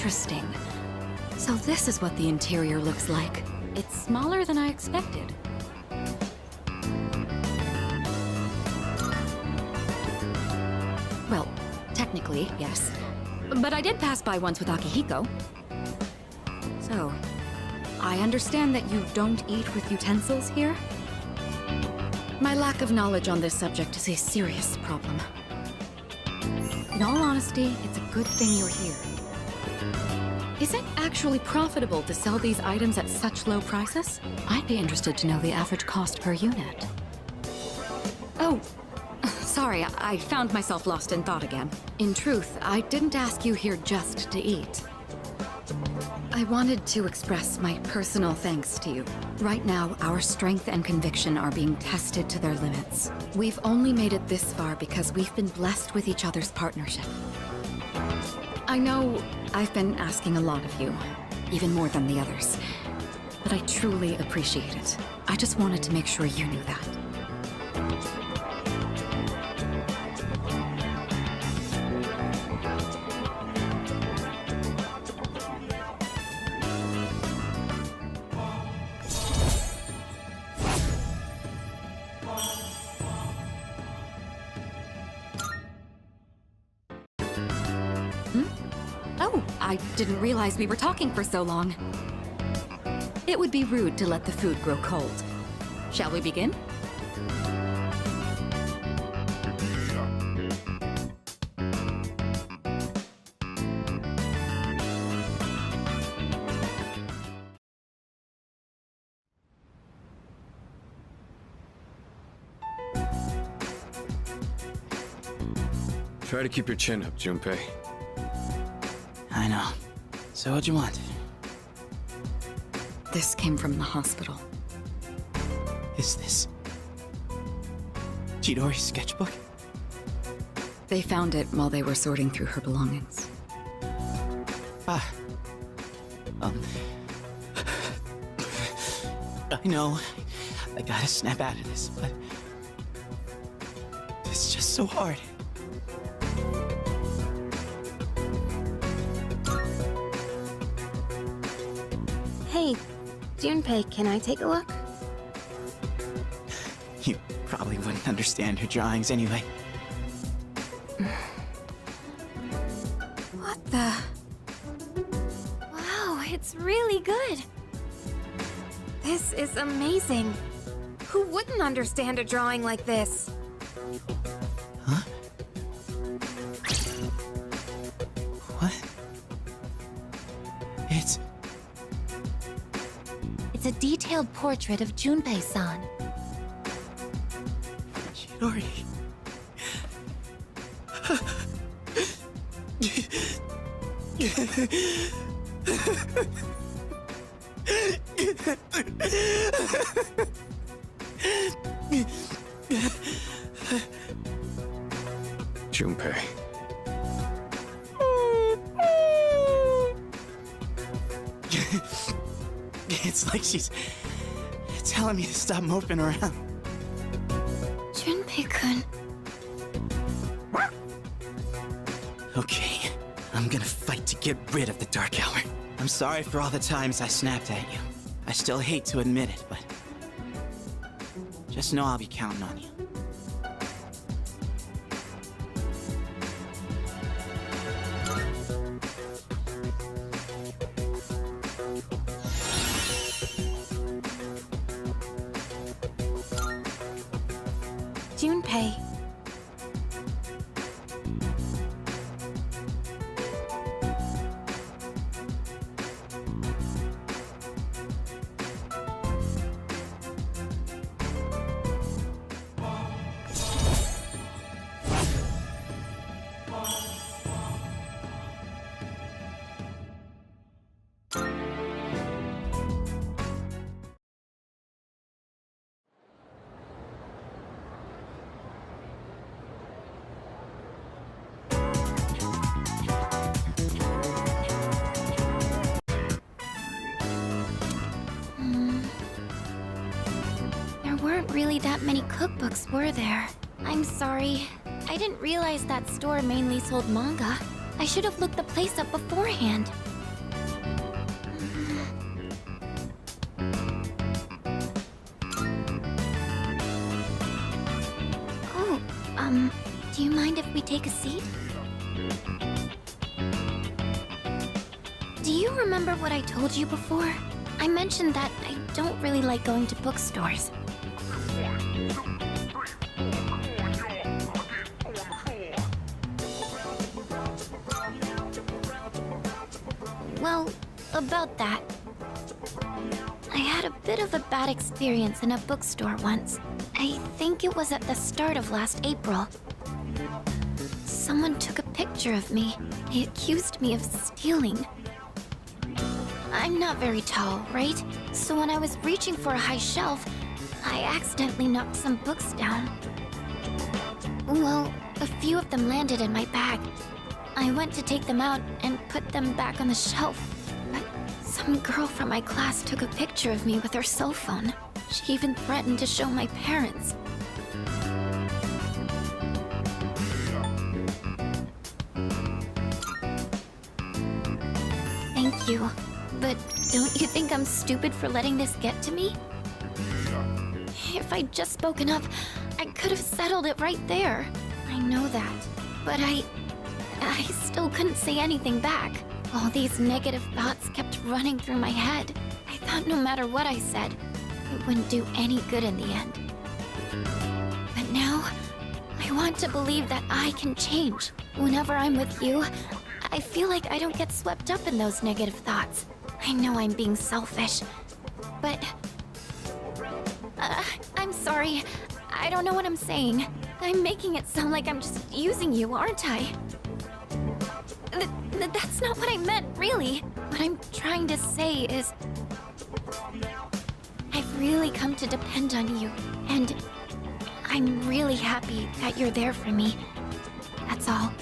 Interesting. So this is what the interior looks like. It's smaller than I expected. Well, technically, yes. But I did pass by once with Akihiko. So, I understand that you don't eat with utensils here? My lack of knowledge on this subject is a serious problem. In all honesty, it's a good thing you're here. Is it actually profitable to sell these items at such low prices? I'd be interested to know the average cost per unit. Oh, sorry, I found myself lost in thought again. In truth, I didn't ask you here just to eat. I wanted to express my personal thanks to you. Right now, our strength and conviction are being tested to their limits. We've only made it this far because we've been blessed with each other's partnership. I know I've been asking a lot of you, even more than the others, but I truly appreciate it. I just wanted to make sure you knew that. Oh, I didn't realize we were talking for so long. It would be rude to let the food grow cold. Shall we begin? Try to keep your chin up, Junpei. I know. So what'd you want? This came from the hospital. Is this Chidori's sketchbook? They found it while they were sorting through her belongings. Ah. I know. I gotta snap out of this, but it's just so hard. Hey, Junpei, can I take a look? You probably wouldn't understand her drawings anyway. What the? Wow, it's really good. This is amazing. Who wouldn't understand a drawing like this? Huh? What? It's a detailed portrait of Junpei-san. Chidori. Junpei. It's like she's telling me to stop moping around. Junpei-kun. Okay, I'm gonna fight to get rid of the Dark Hour. I'm sorry for all the times I snapped at you. I still hate to admit it, but just know I'll be counting on you. Junpei. There weren't really that many cookbooks, were there? I'm sorry. I didn't realize that store mainly sold manga. I should have looked the place up beforehand. Do you mind if we take a seat? Do you remember what I told you before? I mentioned that I don't really like going to bookstores. Well, about that. I had a bit of a bad experience in a bookstore once. I think it was at the start of last April. Someone took a picture of me. They accused me of stealing. I'm not very tall, right? So when I was reaching for a high shelf, I accidentally knocked some books down. Well, a few of them landed in my bag. I went to take them out and put them back on the shelf. But some girl from my class took a picture of me with her cell phone. She even threatened to show my parents. Thank you. But don't you think I'm stupid for letting this get to me? If I'd just spoken up, I could have settled it right there. I know that. But I still couldn't say anything back. All these negative thoughts kept running through my head. I thought no matter what I said, it wouldn't do any good in the end. But now, I want to believe that I can change. Whenever I'm with you, I feel like I don't get swept up in those negative thoughts. I know I'm being selfish, but... I'm sorry. I don't know what I'm saying. I'm making it sound like I'm just using you, aren't I? That's not what I meant, really. What I'm trying to say is... I've really come to depend on you, and I'm really happy that you're there for me. That's all.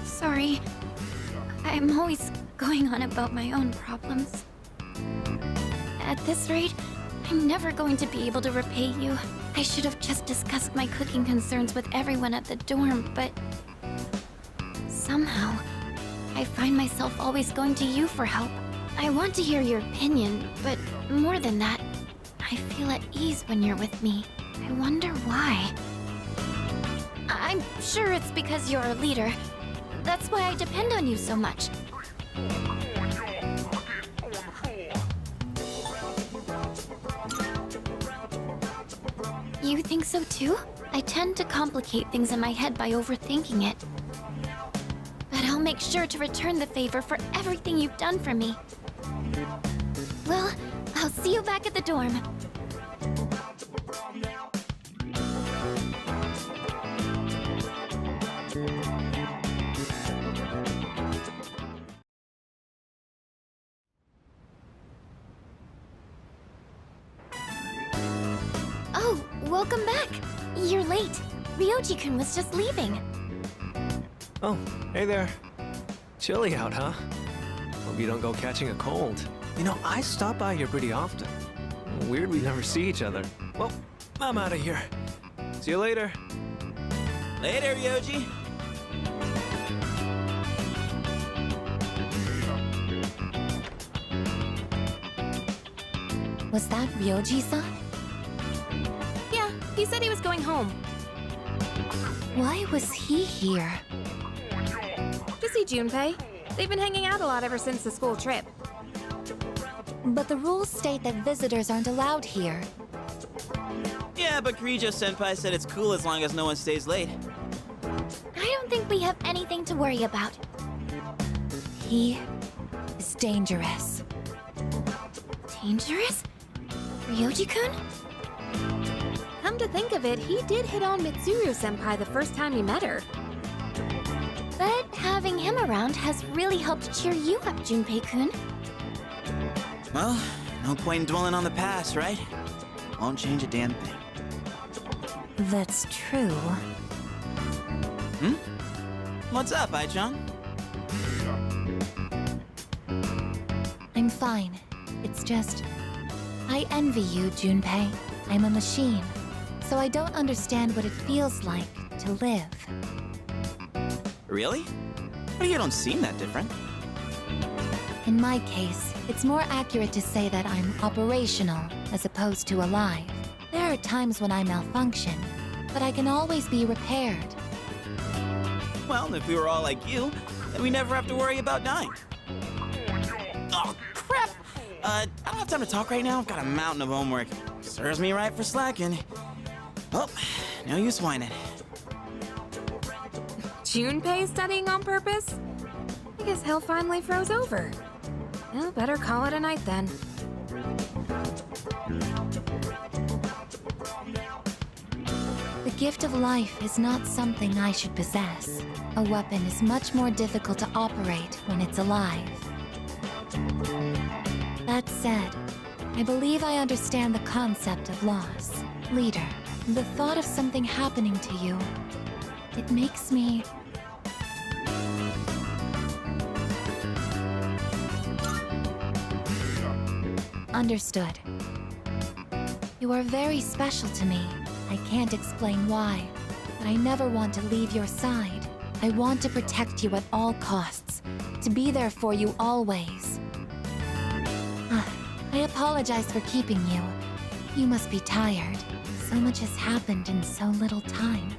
Sorry. I'm always going on about my own problems. At this rate, I'm never going to be able to repay you. I should have just discussed my cooking concerns with everyone at the dorm, but... somehow, I find myself always going to you for help. I want to hear your opinion, but more than that, I feel at ease when you're with me. I wonder why. I'm sure it's because you're a leader. That's why I depend on you so much. You think so too? I tend to complicate things in my head by overthinking it. But I'll make sure to return the favor for everything you've done for me. Well, I'll see you back at the dorm. Oh, welcome back. You're late. Ryoji-kun was just leaving. Oh, hey there. Chilly out, huh? Hope you don't go catching a cold. You know, I stop by here pretty often. Weird we never see each other. Well, I'm out of here. See you later. Later, Ryoji. Was that Ryoji-san? Yeah, he said he was going home. Why was he here? To see Junpei. They've been hanging out a lot ever since the school trip. But the rules state that visitors aren't allowed here. Yeah, but Kirijo-senpai said it's cool as long as no one stays late. I don't think we have anything to worry about. He is dangerous. Dangerous? Ryoji-kun? Come to think of it, he did hit on Mitsuru-senpai the first time he met her. But having him around has really helped cheer you up, Junpei-kun. Well, no point in dwelling on the past, right? Won't change a damn thing. That's true. What's up, Ai-chan? fine. It's just... I envy you, Junpei. I'm a machine, so I don't understand what it feels like to live. Really? Well, you don't seem that different. In my case, it's more accurate to say that I'm operational as opposed to alive. There are times when I malfunction, but I can always be repaired. Well, if we were all like you, then we never have to worry about dying. Oh, crap! I don't have time to talk right now. I've got a mountain of homework. Serves me right for slacking. Well, no use whining. Junpei studying on purpose? I guess hell finally froze over. Well, better call it a night then. The gift of life is not something I should possess. A weapon is much more difficult to operate when it's alive. That said, I believe I understand the concept of loss. Leader, the thought of something happening to you, it makes me... Understood. You are very special to me. I can't explain why, but I never want to leave your side. I want to protect you at all costs, to be there for you always. I apologize for keeping you. You must be tired. So much has happened in so little time.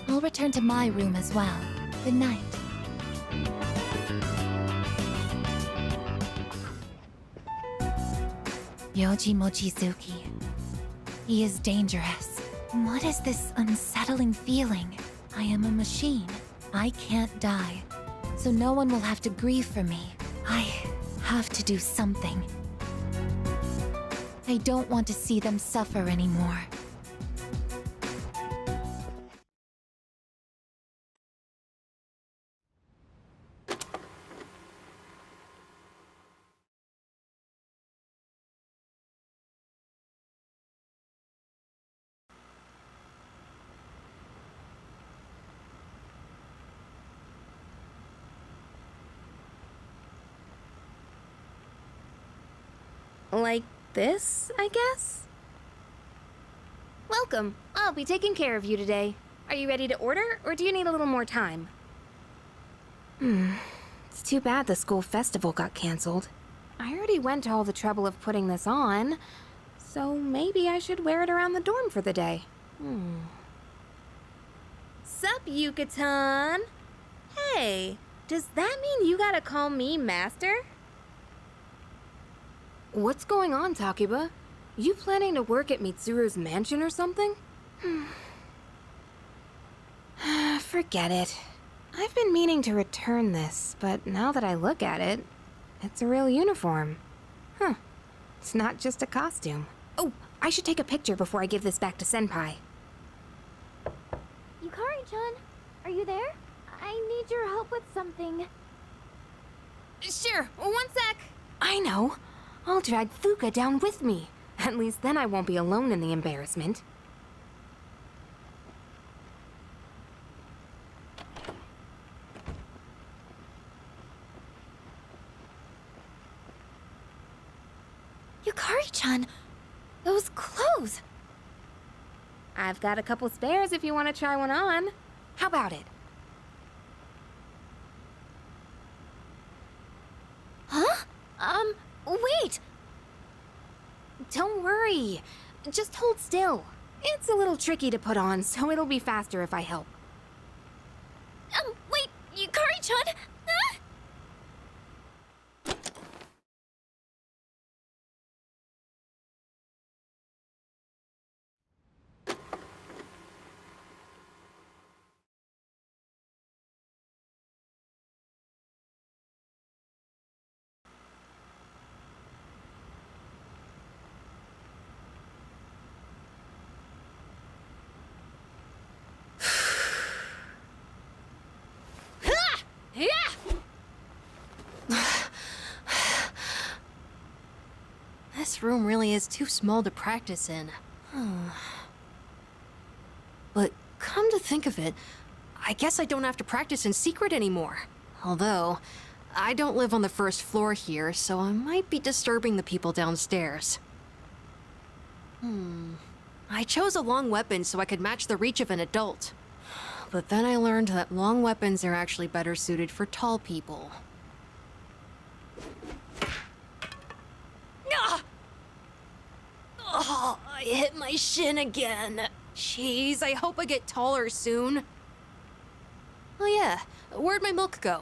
I'll return to my room as well. Good night. Yoji Mochizuki. He is dangerous. What is this unsettling feeling? I am a machine. I can't die. So no one will have to grieve for me. I have to do something. I don't want to see them suffer anymore. Like this, I guess? Welcome. I'll be taking care of you today. Are you ready to order, or do you need a little more time? It's too bad the school festival got canceled. I already went to all the trouble of putting this on, so maybe I should wear it around the dorm for the day. Sup, Yuka-tan? Hey, does that mean you gotta call me Master? What's going on, Takiba? You planning to work at Mitsuru's mansion or something? Forget it. I've been meaning to return this, but now that I look at it, it's a real uniform. Huh. It's not just a costume. Oh, I should take a picture before I give this back to Senpai. Yukari-chan, are you there? I need your help with something. Sure, one sec. I know. I'll drag Fuka down with me. At least then I won't be alone in the embarrassment. Yukari-chan, those clothes! I've got a couple spares if you want to try one on. How about it? Huh? Wait! Don't worry. Just hold still. It's a little tricky to put on, so it'll be faster if I help. Wait, Yukari-chan! Ah! This room really is too small to practice in. But come to think of it, I guess I don't have to practice in secret anymore. Although, I don't live on the first floor here, so I might be disturbing the people downstairs. I chose a long weapon so I could match the reach of an adult. But then I learned that long weapons are actually better suited for tall people. Ah! Oh, I hit my shin again. Jeez, I hope I get taller soon. Oh yeah, where'd my milk go?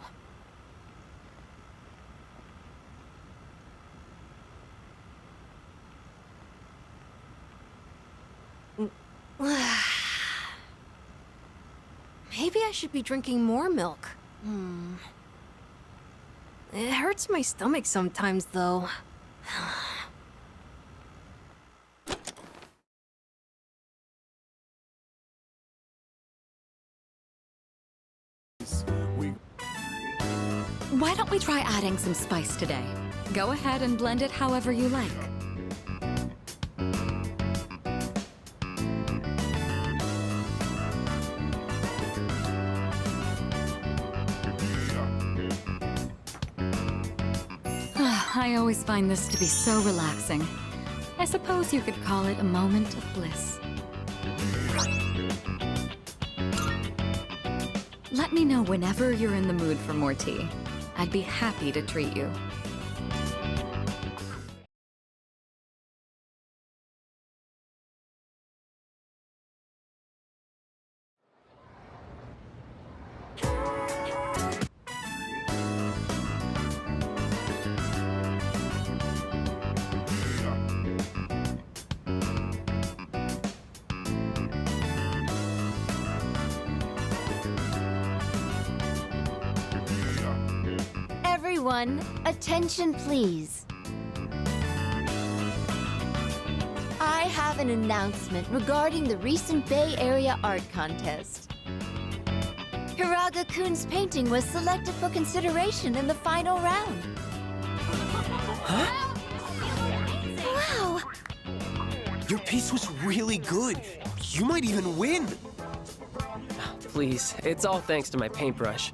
Maybe I should be drinking more milk. It hurts my stomach sometimes, though. Why don't we try adding some spice today? Go ahead and blend it however you like. I always find this to be so relaxing. I suppose you could call it a moment of bliss. Let me know whenever you're in the mood for more tea. I'd be happy to treat you. Everyone, attention please. I have an announcement regarding the recent Bay Area Art Contest. Hiraga-kun's painting was selected for consideration in the final round. Huh? Wow! Your piece was really good. You might even win. Please, it's all thanks to my paintbrush.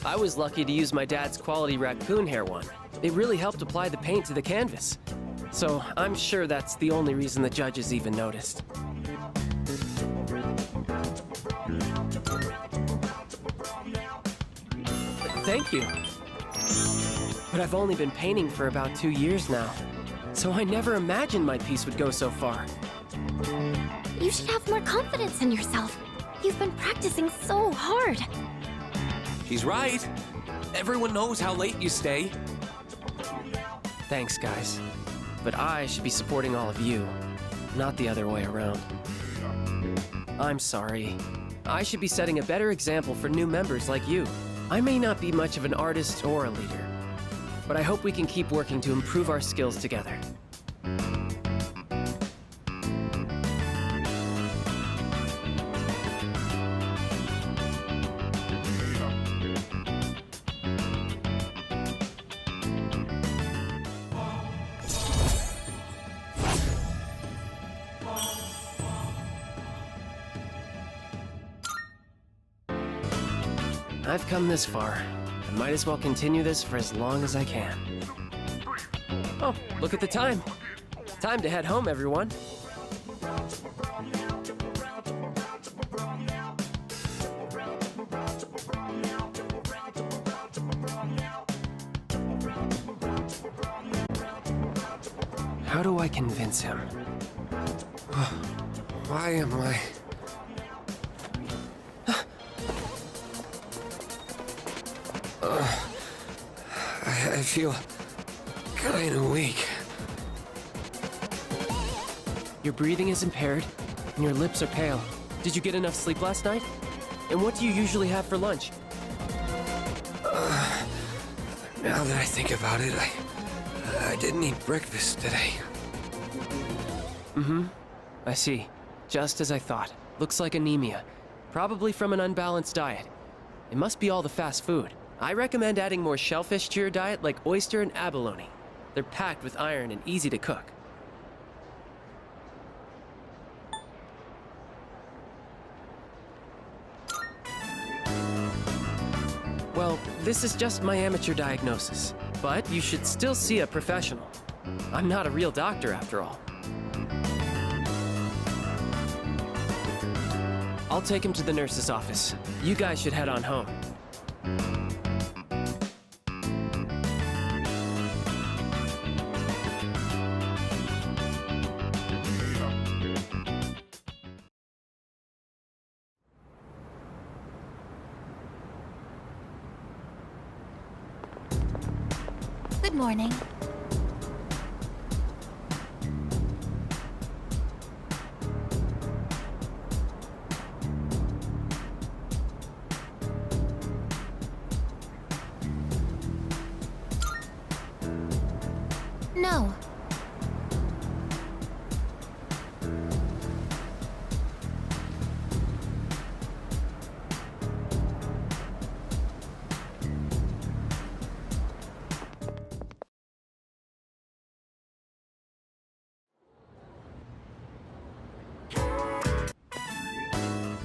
I was lucky to use my dad's quality raccoon hair one. It really helped apply the paint to the canvas. So I'm sure that's the only reason the judges even noticed. Thank you. But I've only been painting for about 2 years now, so I never imagined my piece would go so far. You should have more confidence in yourself. You've been practicing so hard. He's right. Everyone knows how late you stay. Thanks, guys. But I should be supporting all of you, not the other way around. I'm sorry. I should be setting a better example for new members like you. I may not be much of an artist or a leader, but I hope we can keep working to improve our skills together. I've come this far. I might as well continue this for as long as I can. Oh, look at the time. Time to head home, everyone. How do I convince him? Why am I... I feel kinda weak. Your breathing is impaired, and your lips are pale. Did you get enough sleep last night? And what do you usually have for lunch? Now that I think about it, I didn't eat breakfast today. I see. Just as I thought. Looks like anemia. Probably from an unbalanced diet. It must be all the fast food. I recommend adding more shellfish to your diet like oyster and abalone. They're packed with iron and easy to cook. Well, this is just my amateur diagnosis, but you should still see a professional. I'm not a real doctor after all. I'll take him to the nurse's office. You guys should head on home. Good morning. No.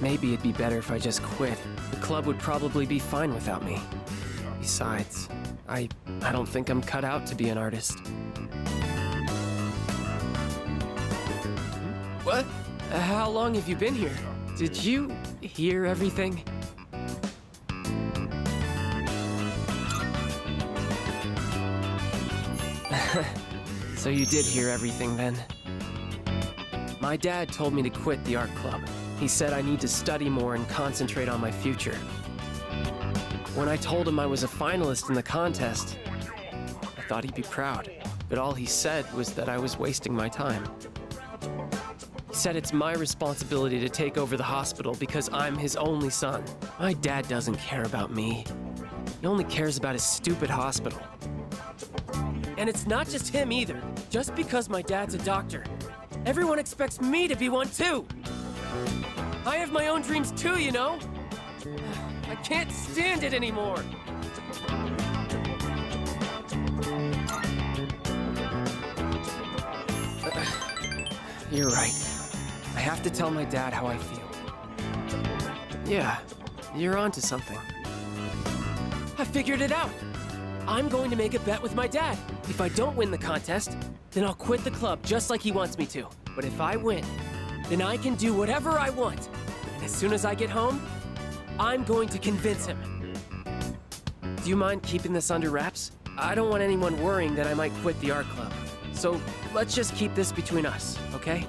Maybe it'd be better if I just quit. The club would probably be fine without me. Besides, I don't think I'm cut out to be an artist. What? How long have you been here? Did you hear everything? So you did hear everything then? My dad told me to quit the art club. He said I need to study more and concentrate on my future. When I told him I was a finalist in the contest, I thought he'd be proud. But all he said was that I was wasting my time. He said it's my responsibility to take over the hospital because I'm his only son. My dad doesn't care about me. He only cares about his stupid hospital. And it's not just him either. Just because my dad's a doctor, everyone expects me to be one too. I have my own dreams too, you know? I can't stand it anymore. You're right. I have to tell my dad how I feel. Yeah, you're onto something. I figured it out. I'm going to make a bet with my dad. If I don't win the contest, then I'll quit the club just like he wants me to. But if I win, then I can do whatever I want. And as soon as I get home, I'm going to convince him. Do you mind keeping this under wraps? I don't want anyone worrying that I might quit the art club. So let's just keep this between us, okay?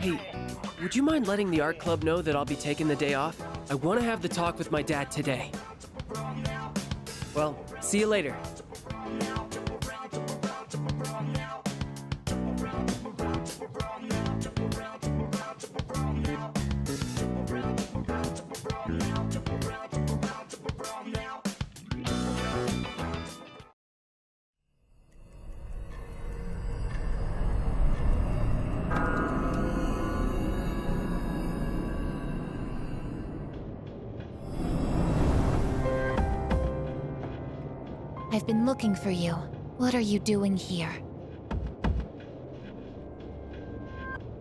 Hey, would you mind letting the art club know that I'll be taking the day off? I want to have the talk with my dad today. Well, see you later. I've been looking for you. What are you doing here?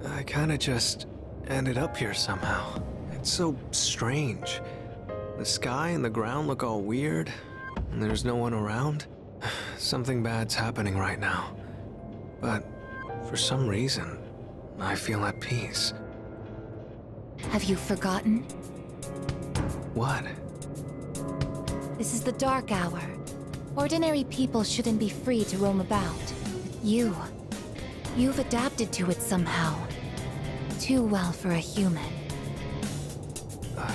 I kinda just ended up here somehow. It's so strange. The sky and the ground look all weird, and there's no one around. Something bad's happening right now. But for some reason, I feel at peace. Have you forgotten? What? This is the dark hour. Ordinary people shouldn't be free to roam about. But you've adapted to it somehow. Too well for a human. I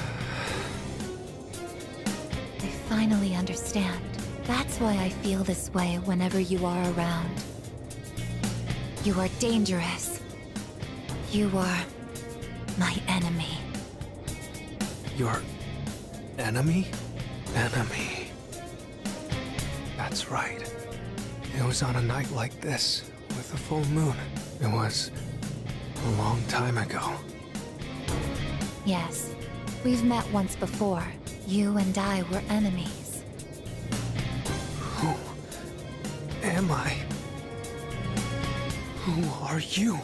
finally understand. That's why I feel this way whenever you are around. You are dangerous. You are my enemy. Your enemy? Enemy. That's right. It was on a night like this, with a full moon. It was A long time ago. Yes, we've met once before. You and I were enemies. Who am I? Who are you?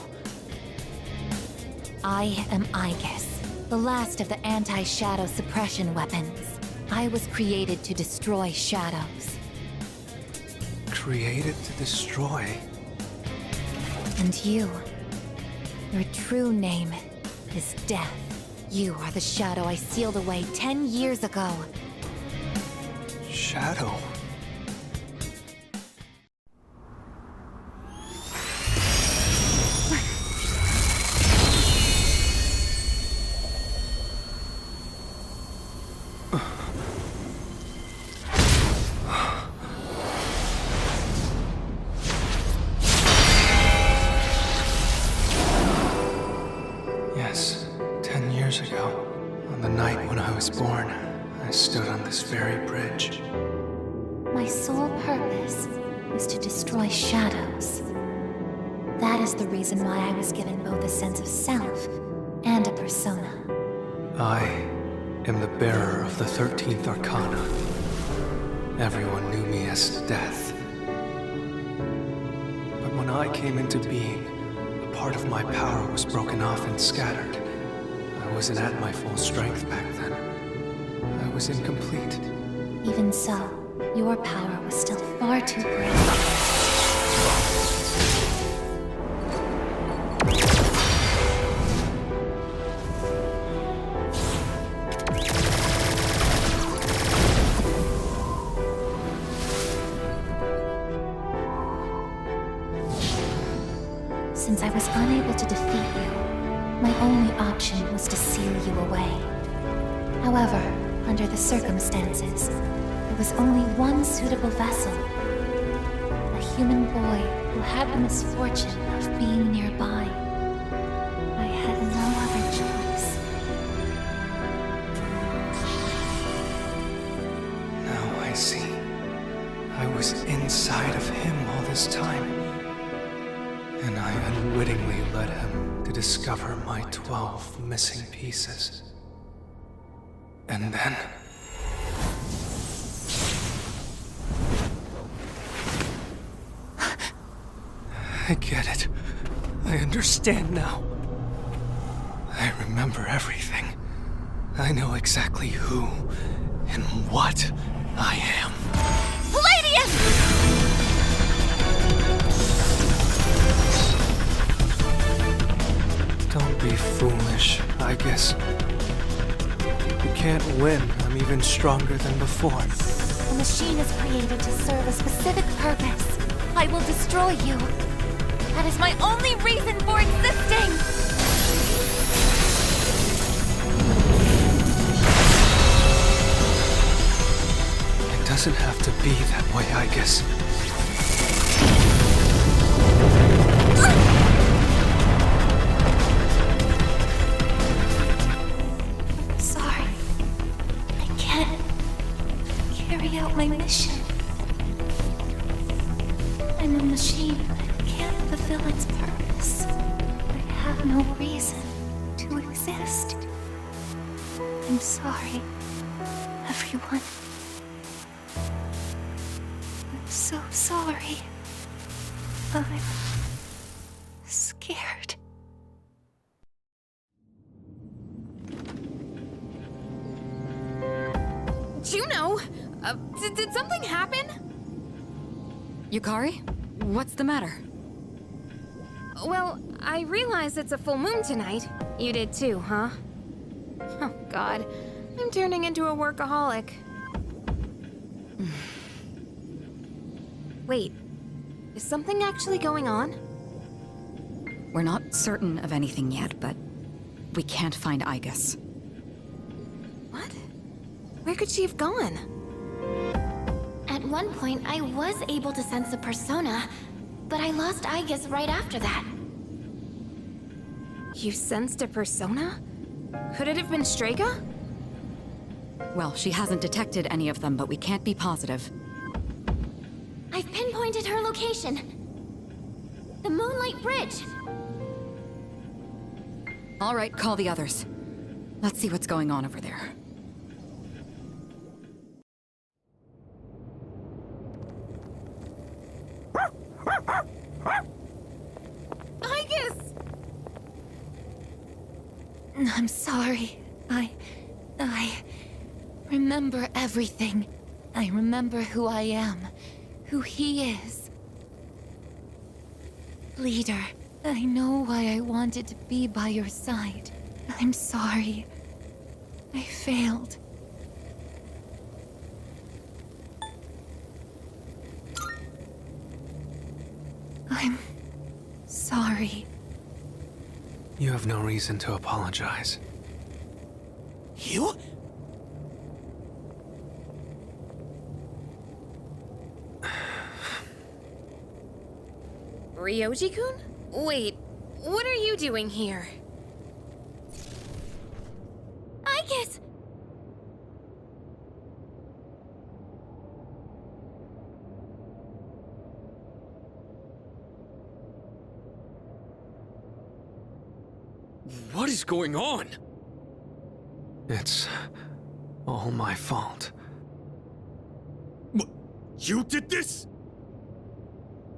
I am Aegis, the last of the anti-shadow suppression weapons. I was created to destroy shadows. Created to destroy. And you, your true name is Death. You are the shadow I sealed away 10 years ago. Shadow. Yes, 10 years ago, on the night when I was born, I stood on this very bridge. My sole purpose was to destroy shadows. That is the reason why I was given both a sense of self and a persona. I am the bearer of the 13th Arcana. Everyone knew me as Death. But when I came into being, a part of my power was broken off and scattered. I wasn't at my full strength back then. I was incomplete. Even so, your power was still far too great. Since I was unable to defeat you, my only option was to seal you away. However, under the circumstances, there was only one suitable vessel. A human boy who had the misfortune of being nearby. I had no other choice. Now I see. I was inside of him all this time. And I unwittingly led him to discover my 12 missing pieces. And then... I get it. I understand now. I remember everything. I know exactly who and what I am. Don't be foolish, I guess. You can't win. I'm even stronger than before. The machine is created to serve a specific purpose. I will destroy you. That is my only reason for existing! It doesn't have to be that way, I guess. Sorry. I can't carry out my mission. I'm a machine that can't fulfill its purpose. I have no reason to exist. I'm sorry, everyone. I'm so sorry. I'm scared. Juno! Did something happen? Yukari? What's the matter? Well, I realize it's a full moon tonight. You did too, huh? Oh, God. I'm turning into a workaholic. Wait. Is something actually going on? We're not certain of anything yet, but we can't find Aegis. What? Where could she have gone? At one point, I was able to sense a persona, but I lost Aegis right after that. You sensed a persona? Could it have been Strega? Well, she hasn't detected any of them, but we can't be positive. I've pinpointed her location. The Moonlight Bridge. All right, call the others. Let's see what's going on over there. Igus! I'm sorry. I remember everything. I remember who I am, who he is. Leader, I know why I wanted to be by your side. I'm sorry. I failed. I'm sorry. You have no reason to apologize. You? Ryoji-kun? Wait, what are you doing here? Igus! What is going on? It's all my fault. You did this?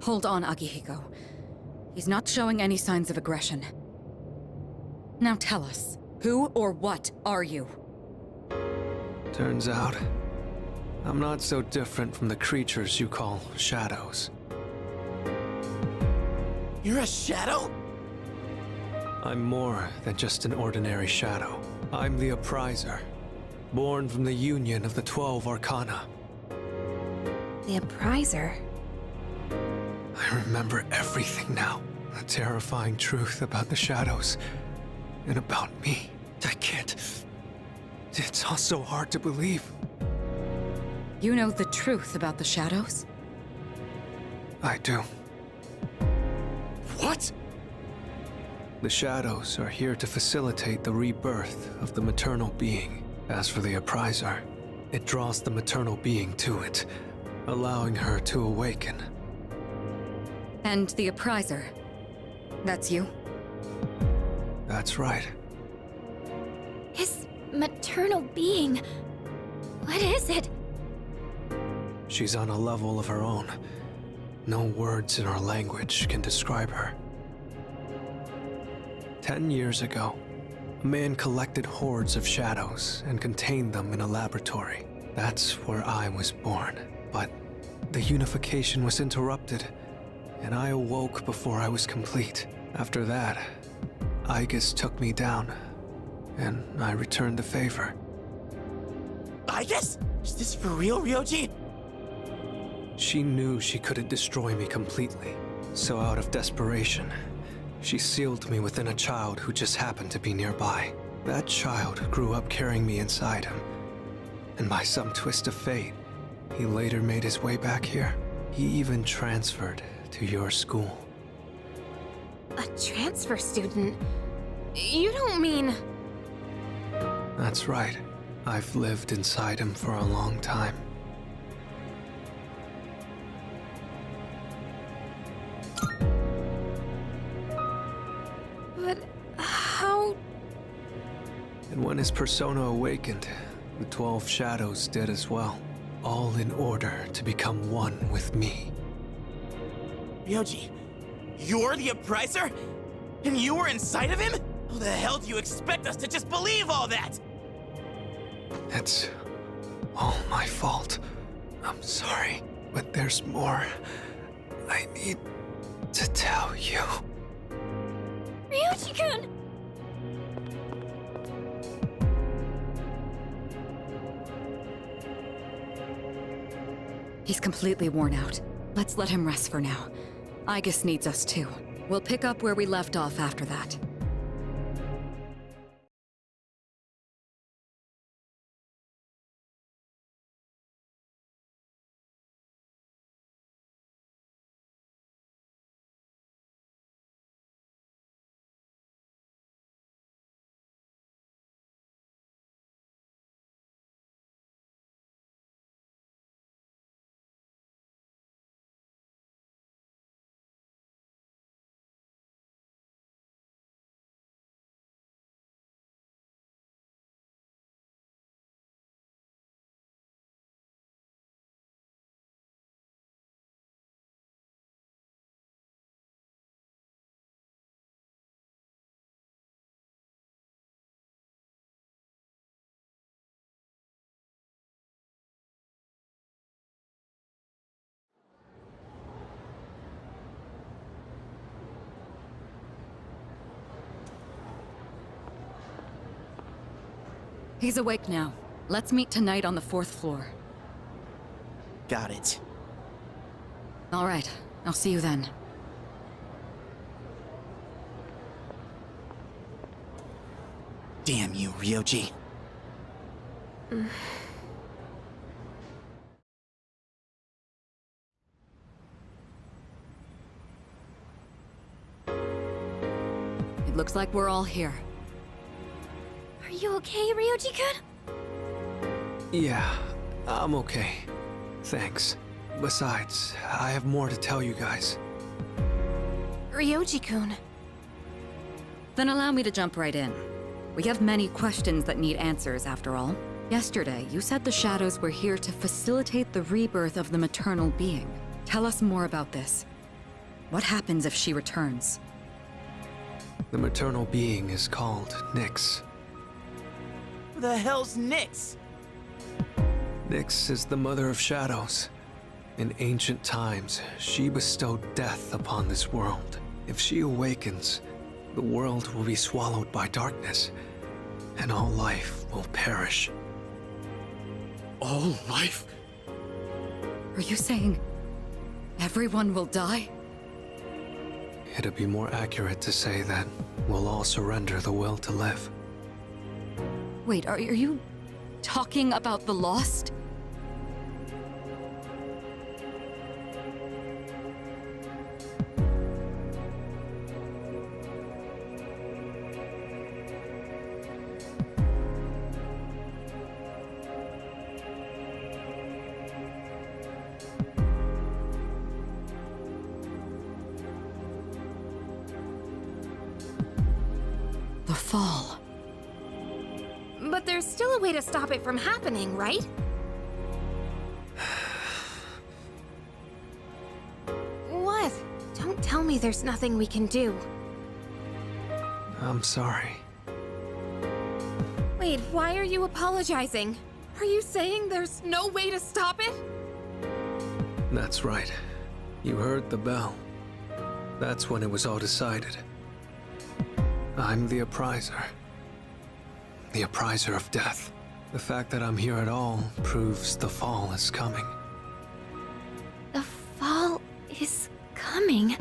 Hold on, Akihiko. He's not showing any signs of aggression. Now tell us, who or what are you? Turns out, I'm not so different from the creatures you call shadows. You're a shadow? I'm more than just an ordinary shadow. I'm the Appriser, born from the union of the 12 Arcana. The Appriser? I remember everything now. The terrifying truth about the shadows. And about me. I can't... It's all so hard to believe. You know the truth about the shadows? I do. What? The shadows are here to facilitate the rebirth of the maternal being. As for the Appriser, it draws the maternal being to it, allowing her to awaken. And the Appriser. That's you? That's right. His maternal being. What is it? She's on a level of her own. No words in our language can describe her. 10 years ago, a man collected hordes of shadows and contained them in a laboratory. That's where I was born. But the unification was interrupted, and I awoke before I was complete. After that, Igus took me down, and I returned the favor. Igus? Is this for real, Ryoji? She knew she couldn't destroy me completely, so out of desperation, she sealed me within a child who just happened to be nearby. That child grew up carrying me inside him, and by some twist of fate, he later made his way back here. He even transferred to your school. A transfer student? You don't mean... That's right. I've lived inside him for a long time. But how... And when his persona awakened, the 12 shadows did as well. All in order to become one with me. Ryoji, you're the Appriser? And you were inside of him? How the hell do you expect us to just believe all that? It's all my fault. I'm sorry, but there's more I need to tell you. Ryoji-kun! He's completely worn out. Let's let him rest for now. Igus needs us too. We'll pick up where we left off after that. He's awake now. Let's meet tonight on the 4th floor. Got it. All right, I'll see you then. Damn you, Ryoji. It looks like we're all here. Are you okay, Ryoji-kun? Yeah, I'm okay. Thanks. Besides, I have more to tell you guys. Ryoji-kun. Then allow me to jump right in. We have many questions that need answers, after all. Yesterday, you said the Shadows were here to facilitate the rebirth of the maternal being. Tell us more about this. What happens if she returns? The maternal being is called Nyx. Who the hell's Nyx? Nyx is the mother of shadows. In ancient times, she bestowed death upon this world. If she awakens, the world will be swallowed by darkness, and all life will perish. All life? Are you saying everyone will die? It'd be more accurate to say that we'll all surrender the will to live. Wait, are you talking about the Lost? The Fall. But there's still a way to stop it from happening, right? What? Don't tell me there's nothing we can do. I'm sorry. Wait, why are you apologizing? Are you saying there's no way to stop it? That's right. You heard the bell. That's when it was all decided. I'm the Appriser. The Appriser of Death. The fact that I'm here at all proves the Fall is coming. The fall is coming.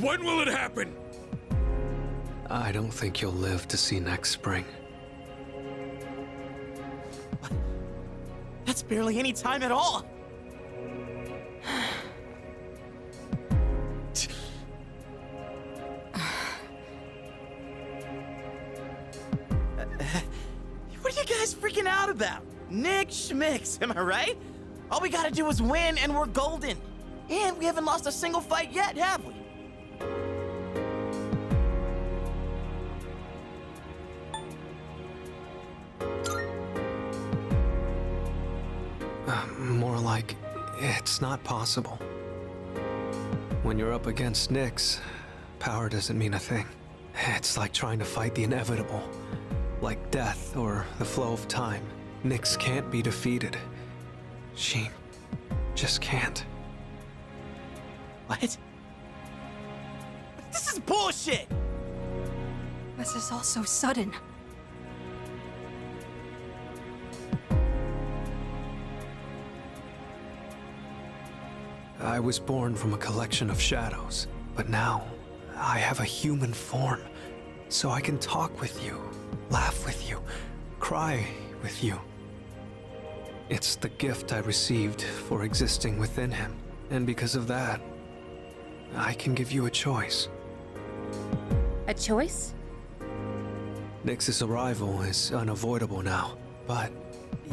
When will it happen? I don't think you'll live to see next spring. That's barely any time at all. What are you guys freaking out about? Nick Schmicks, am I right? All we gotta do is win and we're golden. And we haven't lost a single fight yet, have we? More like, it's not possible. When you're up against Nyx, power doesn't mean a thing. It's like trying to fight the inevitable. Like death or the flow of time. Nyx can't be defeated. She just can't. What? This is bullshit! This is all so sudden. I was born from a collection of shadows, but now I have a human form, so I can talk with you, laugh with you, cry with you. It's the gift I received for existing within him, and because of that, I can give you a choice. A choice? Nyx's arrival is unavoidable now, but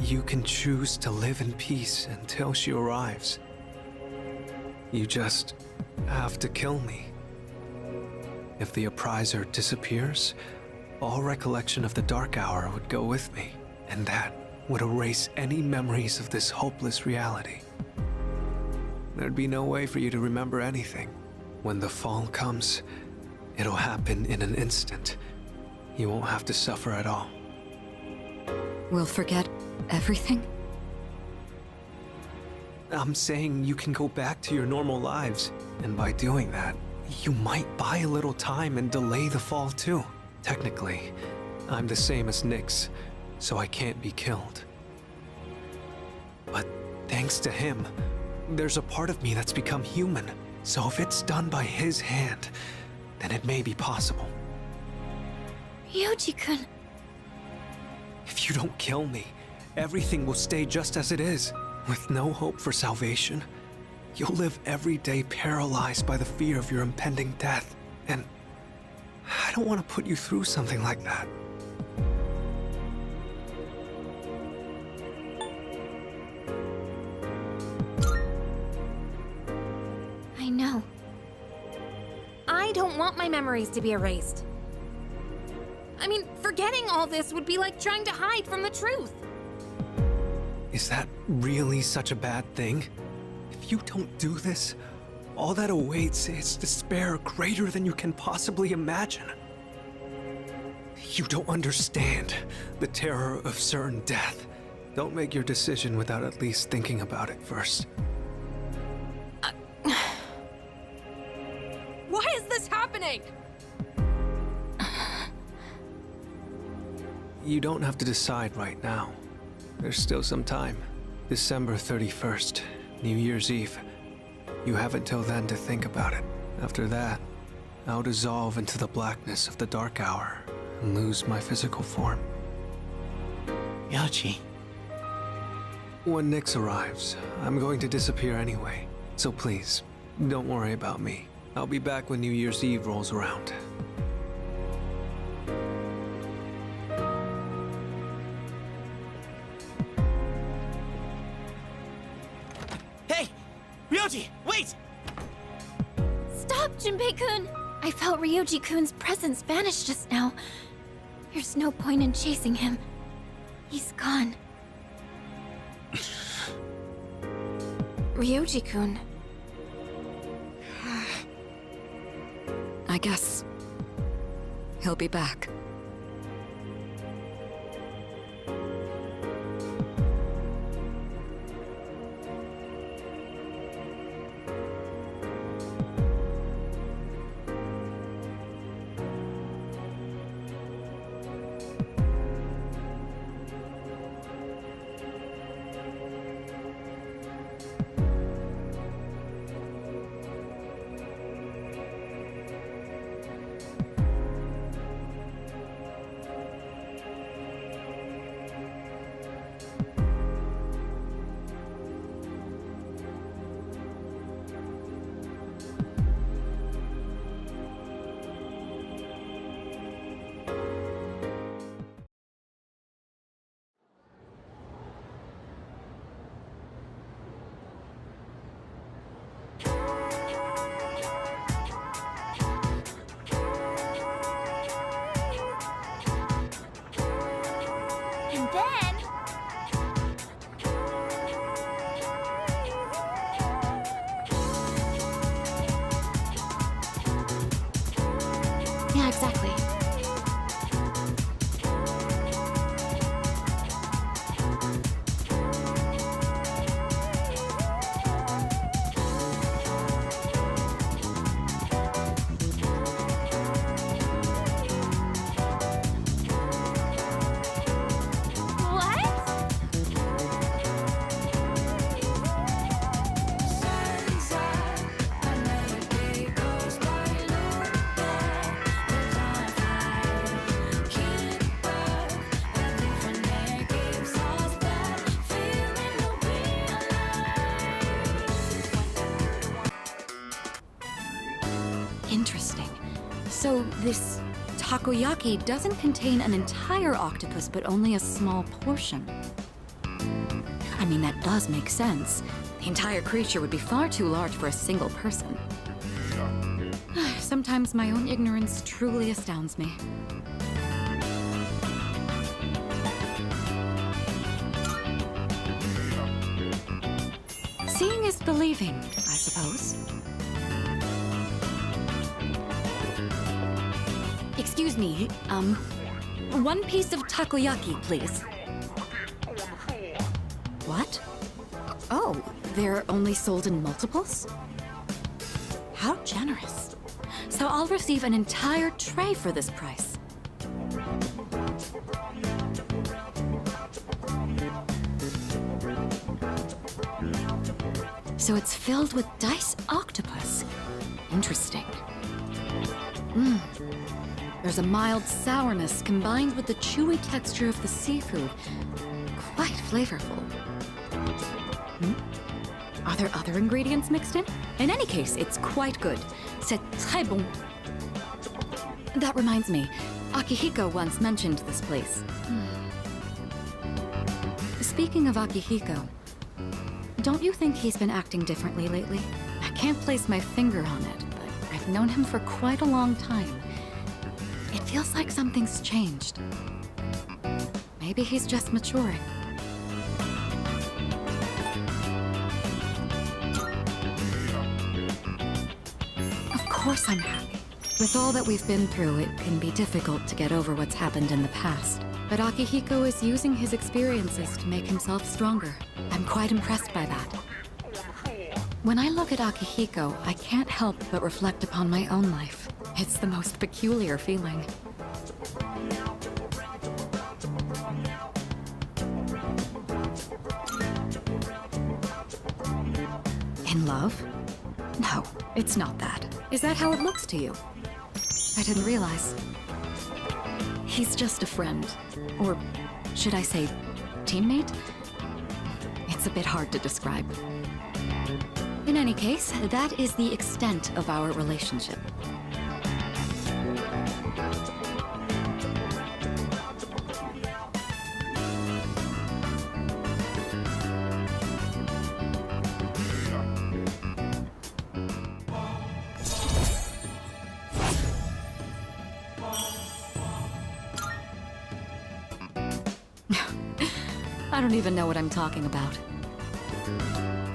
you can choose to live in peace until she arrives. You just have to kill me. If the Appriser disappears, all recollection of the Dark Hour would go with me, and that would erase any memories of this hopeless reality. There'd be no way for you to remember anything. When the fall comes, it'll happen in an instant. You won't have to suffer at all. We'll forget everything? I'm saying you can go back to your normal lives, and by doing that, you might buy a little time and delay the fall too. Technically, I'm the same as Nyx, so I can't be killed. But thanks to him, there's a part of me that's become human. So if it's done by his hand, then it may be possible. Ryoji-kun. If you don't kill me, everything will stay just as it is. With no hope for salvation, you'll live every day paralyzed by the fear of your impending death. And I don't want to put you through something like that. I know. I don't want my memories to be erased. I mean, forgetting all this would be like trying to hide from the truth. Is that really such a bad thing? If you don't do this, all that awaits is despair greater than you can possibly imagine. You don't understand the terror of certain death. Don't make your decision without at least thinking about it first. Why is this happening? You don't have to decide right now. There's still some time. December 31st, New Year's Eve. You have until then to think about it. After that, I'll dissolve into the blackness of the dark hour and lose my physical form. Ryoji. When Nyx arrives, I'm going to disappear anyway. So please, don't worry about me. I'll be back when New Year's Eve rolls around. Hey! Ryoji, wait! Stop, Junpei-kun! I felt Ryoji-kun's presence vanish just now. There's no point in chasing him. He's gone. Ryoji-kun. I guess he'll be back. And then... Yeah, exactly. What? Interesting. So this takoyaki doesn't contain an entire octopus, but only a small portion. I mean, that does make sense. The entire creature would be far too large for a single person. Sometimes my own ignorance truly astounds me. believing, I suppose. Excuse me, one piece of takoyaki, please. What? Oh, they're only sold in multiples? How generous. So I'll receive an entire tray for this price. So it's filled with diced octopus. Interesting. There's a mild sourness combined with the chewy texture of the seafood. Quite flavorful. Are there other ingredients mixed in? In any case, it's quite good. C'est très bon. That reminds me, Akihiko once mentioned this place. Speaking of Akihiko, don't you think he's been acting differently lately? I can't place my finger on it, but I've known him for quite a long time. It feels like something's changed. Maybe he's just maturing. Of course I'm happy. With all that we've been through, it can be difficult to get over what's happened in the past. But Akihiko is using his experiences to make himself stronger. I'm quite impressed by that. When I look at Akihiko, I can't help but reflect upon my own life. It's the most peculiar feeling. In love? No, it's not that. Is that how it looks to you? I didn't realize. He's just a friend. Or should I say, teammate? It's a bit hard to describe. In any case, that is the extent of our relationship. I don't even know what I'm talking about.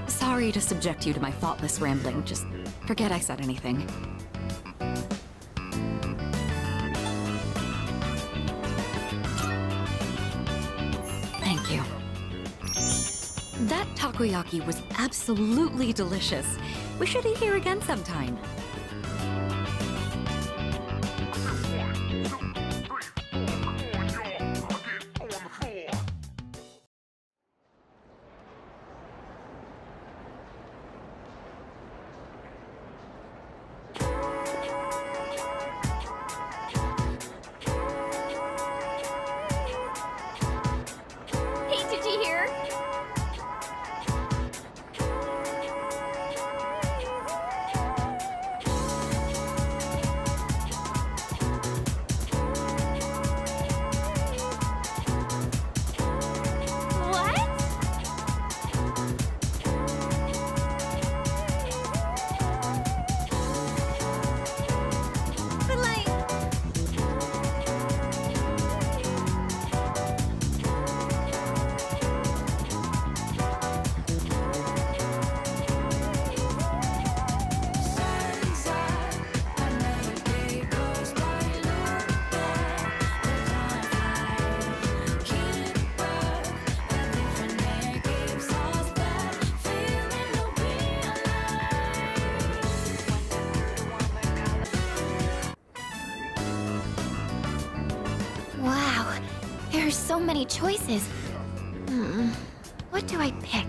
Sorry to subject you to my thoughtless rambling. Just forget I said anything. Thank you. That takoyaki was absolutely delicious. We should eat here again sometime. Hey, did you hear? What? But like... Wow, there are so many choices. What do I pick?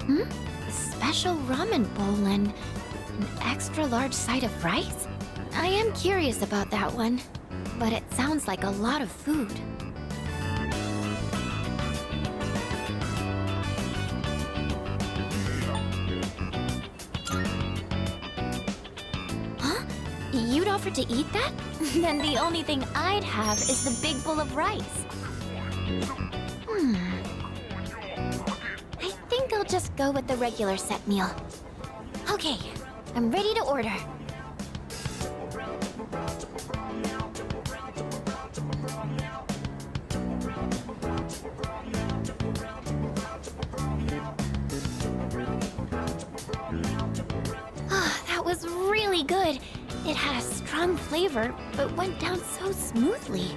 A special ramen bowl and an extra large side of rice? I am curious about that one, but it sounds like a lot of food. Huh? You'd offer to eat that? Then the only thing I'd have is the big bowl of rice. I think I'll just go with the regular set meal. Okay, I'm ready to order. strong flavor, but went down so smoothly.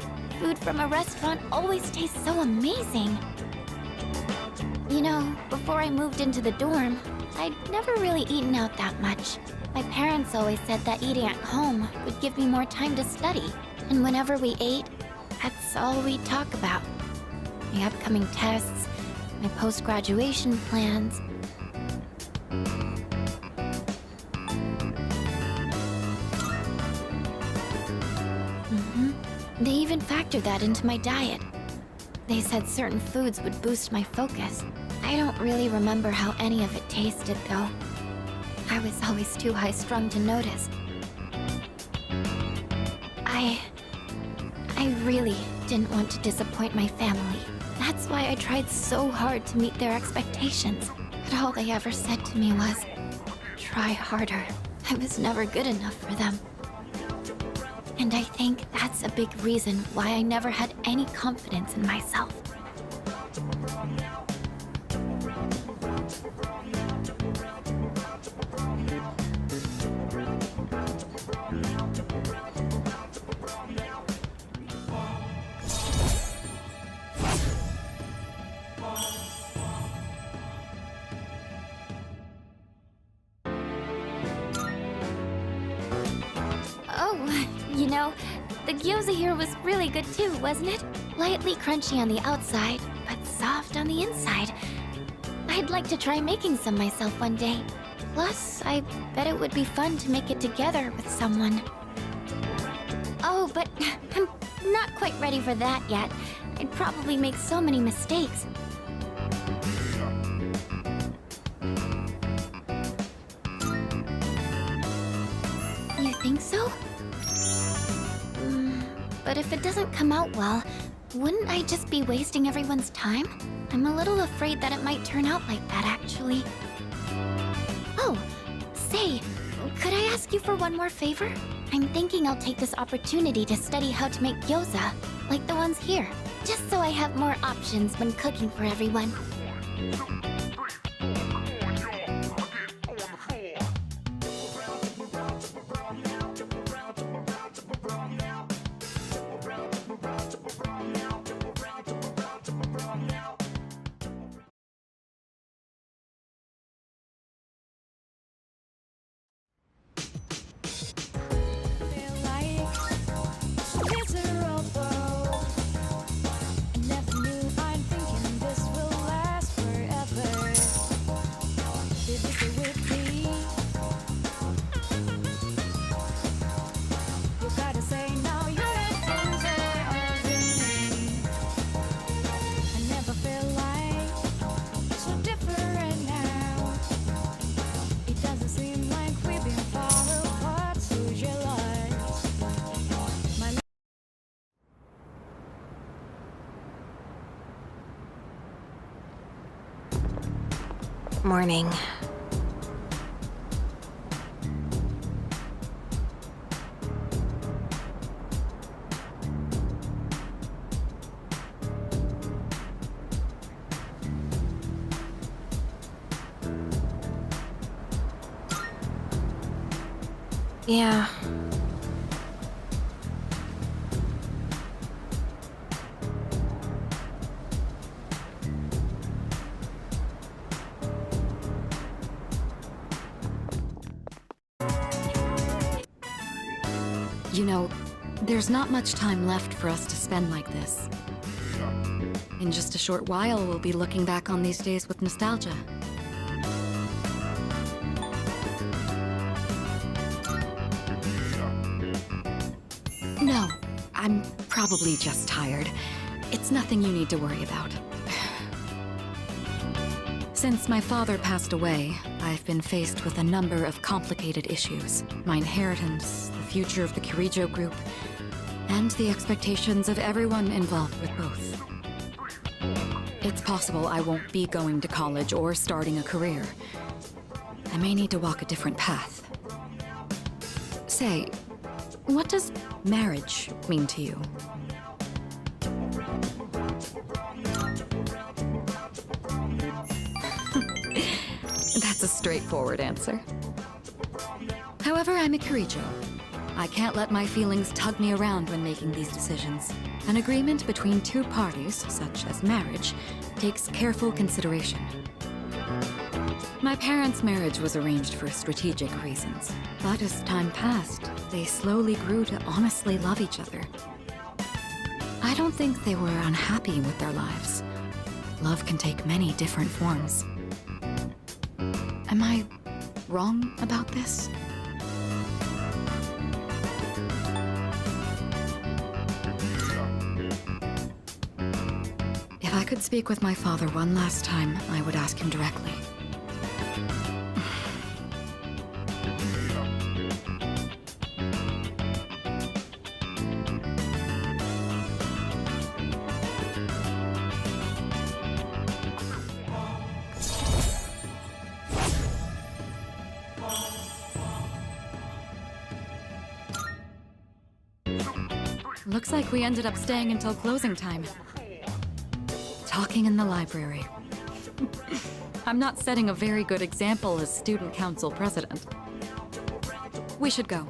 Food from a restaurant always tastes so amazing. You know, before I moved into the dorm, I'd never really eaten out that much. My parents always said that eating at home would give me more time to study. And whenever we ate, that's all we'd talk about. My upcoming tests, my post-graduation plans. They even factored that into my diet. They said certain foods would boost my focus. I don't really remember how any of it tasted, though. I was always too high-strung to notice. I really didn't want to disappoint my family. That's why I tried so hard to meet their expectations. But all they ever said to me was, try harder. I was never good enough for them. And I think that's a big reason why I never had any confidence in myself. You know, the gyoza here was really good too, wasn't it? Lightly crunchy on the outside, but soft on the inside. I'd like to try making some myself one day. Plus, I bet it would be fun to make it together with someone. Oh, but I'm not quite ready for that yet. I'd probably make so many mistakes. You think so? But if it doesn't come out well, wouldn't I just be wasting everyone's time? I'm a little afraid that it might turn out like that, actually. Oh, say, could I ask you for one more favor? I'm thinking I'll take this opportunity to study how to make gyoza, like the ones here, just so I have more options when cooking for everyone. Morning. Yeah. You know, there's not much time left for us to spend like this. In just a short while, we'll be looking back on these days with nostalgia. No, I'm probably just tired. It's nothing you need to worry about. Since my father passed away, I've been faced with a number of complicated issues. My inheritance, the future of the Kirijo group, and the expectations of everyone involved with both. It's possible I won't be going to college or starting a career. I may need to walk a different path. Say, what does marriage mean to you? That's a straightforward answer. However, I'm a Kirijo. I can't let my feelings tug me around when making these decisions. An agreement between two parties, such as marriage, takes careful consideration. My parents' marriage was arranged for strategic reasons, but as time passed, they slowly grew to honestly love each other. I don't think they were unhappy with their lives. Love can take many different forms. Am I wrong about this? If I could speak with my father one last time, I would ask him directly. Looks like we ended up staying until closing time. Talking in the library. I'm not setting a very good example as student council president. We should go.